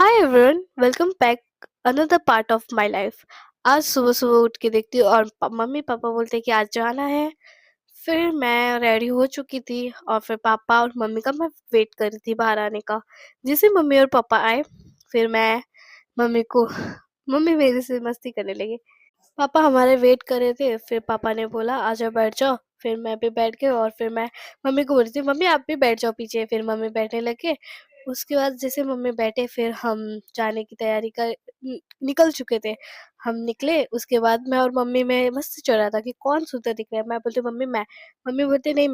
Hi everyone, welcome back another part of my life. आज सुबह सुबह उठ के देखती हूँ और मम्मी पापा बोलते हैं कि आज जाना है। फिर मैं रेडी हो चुकी थी और फिर पापा और मम्मी का मैं वेट कर रही थी बाहर आने का। जैसे मम्मी और पापा आए, फिर मैं मम्मी को मम्मी मेरे से मस्ती करने लगे। पापा हमारे वेट कर रहे थे, फिर पापा ने बोला आजा बैठ जाओ। फिर मैं भी बैठ गई और फिर मैं मम्मी को बोल रही थी मम्मी आप भी बैठ जाओ पीछे। फिर मम्मी बैठने लगे। उसके बाद जैसे मम्मी बैठे फिर हम जाने की तैयारी कर निकल चुके थे। हम निकले, उसके बाद मैं और मम्मी में मस्त चल रहा था कि कौन सुंदर दिख रहा है। मैं बोलती मम्मी मैं, मम्मी बोलते नहीं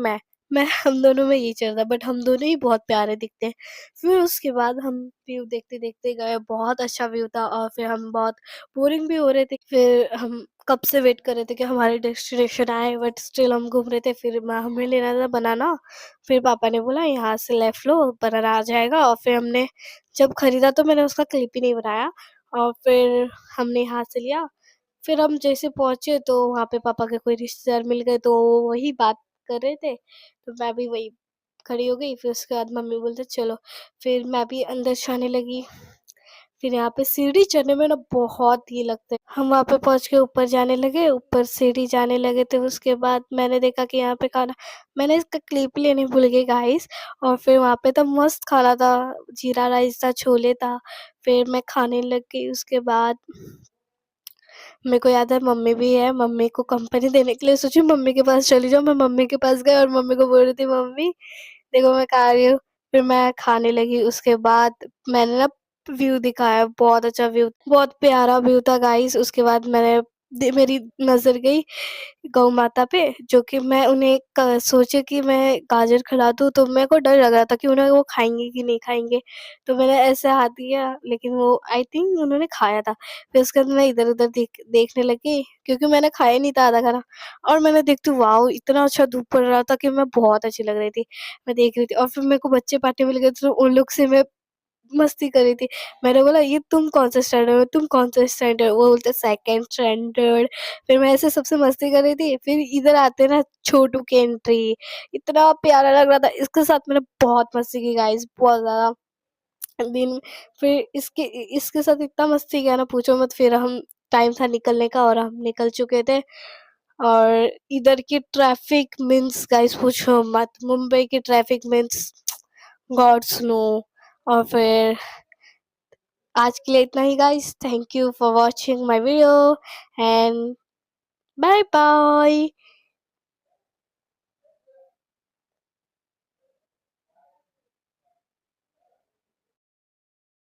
मैं हम दोनों में यही चल रहा है, बट हम दोनों ही बहुत प्यारे दिखते हैं। फिर उसके बाद हम व्यू देखते देखते गए, बहुत अच्छा व्यू था और फिर हम बहुत बोरिंग भी हो रहे थे। फिर हम कब से वेट कर रहे थे कि हमारे डेस्टिनेशन आए, बट स्टिल हम घूम रहे थे। फिर हमें लेना था बनाना। फिर पापा ने बोला यहाँ से लेफ्ट लो, बनाना आ जाएगा। और फिर हमने जब खरीदा तो मैंने उसका क्लिप ही नहीं बनाया। और फिर हमने यहाँ से लिया। फिर हम जैसे पहुंचे तो वहाँ पे पापा के कोई रिश्तेदार मिल गए, तो वो वही बात कर रहे थे, तो मैं भी वही खड़ी हो गई। फिर उसके बाद मम्मी बोलते चलो। फिर मैं भी अंदर जाने लगी। फिर यहाँ पे सीढ़ी चढ़ने में ना बहुत ही लगता है। हम वहाँ पे पहुँच के ऊपर जाने लगे, ऊपर सीढ़ी जाने लगे थे। उसके बाद मैंने देखा कि यहाँ पे खाना, मैंने इसका क्लिप लेने भूल गई गाइस। और फिर वहाँ पे तो मस्त खाना था, जीरा राइस था, छोले था। फिर मैं खाने लग गई। उसके बाद मेरे को याद है मम्मी भी है, मम्मी को कंपनी देने के लिए सोची मम्मी के पास चली जाऊँ। मैं मम्मी के पास गई और मम्मी को बोल रही थी मम्मी देखो मैं खा रही हूँ। फिर मैं खाने लगी। उसके बाद मैंने ना व्यू दिखाया, बहुत अच्छा व्यू, बहुत प्यारा व्यू था गाइस। उसके बाद मेरी नज़र गई गौ माता पे, जो कि मैं उन्हें सोचे कि मैं गाजर खिला दूँ, तो मेरे को डर लग रहा था कि उन्हें वो खाएंगे कि नहीं खाएंगे। तो मैंने ऐसे हाथ दिया, लेकिन वो आई थिंक उन्होंने खाया था। फिर उसके बाद मैं इधर उधर देखने लगी, क्योंकि मैंने खाया नहीं था आधा खाना। और मैंने देखती हूँ वाओ इतना अच्छा धूप पड़ रहा था कि मैं बहुत अच्छी लग रही थी। मैं देख रही थी और फिर मेरे को बच्चे पार्टी मिल गए, तो उन लोग से मैं मस्ती कर रही थी। मैंने बोला ये तुम कौन से स्टैंडर्ड में, तुम कौन से स्टैंडर्ड, वो बोलते सेकंड स्टैंडर्ड। फिर मैं ऐसे सबसे मस्ती कर रही थी। फिर इधर आते ना छोटू की एंट्री, इतना प्यारा लग रहा था। इसके साथ मैंने बहुत मस्ती की गाइस, बहुत ज्यादा दिन। फिर इसके साथ इतना मस्ती किया ना पूछो मत। फिर हम टाइम था निकलने का और हम निकल चुके थे। और इधर की ट्रैफिक मीन्स गाइस पूछो मत, मुंबई की ट्रैफिक मीन्स गॉड्स नो। और फिर आज के लिए इतना ही guys, thank you for watching my video and bye bye.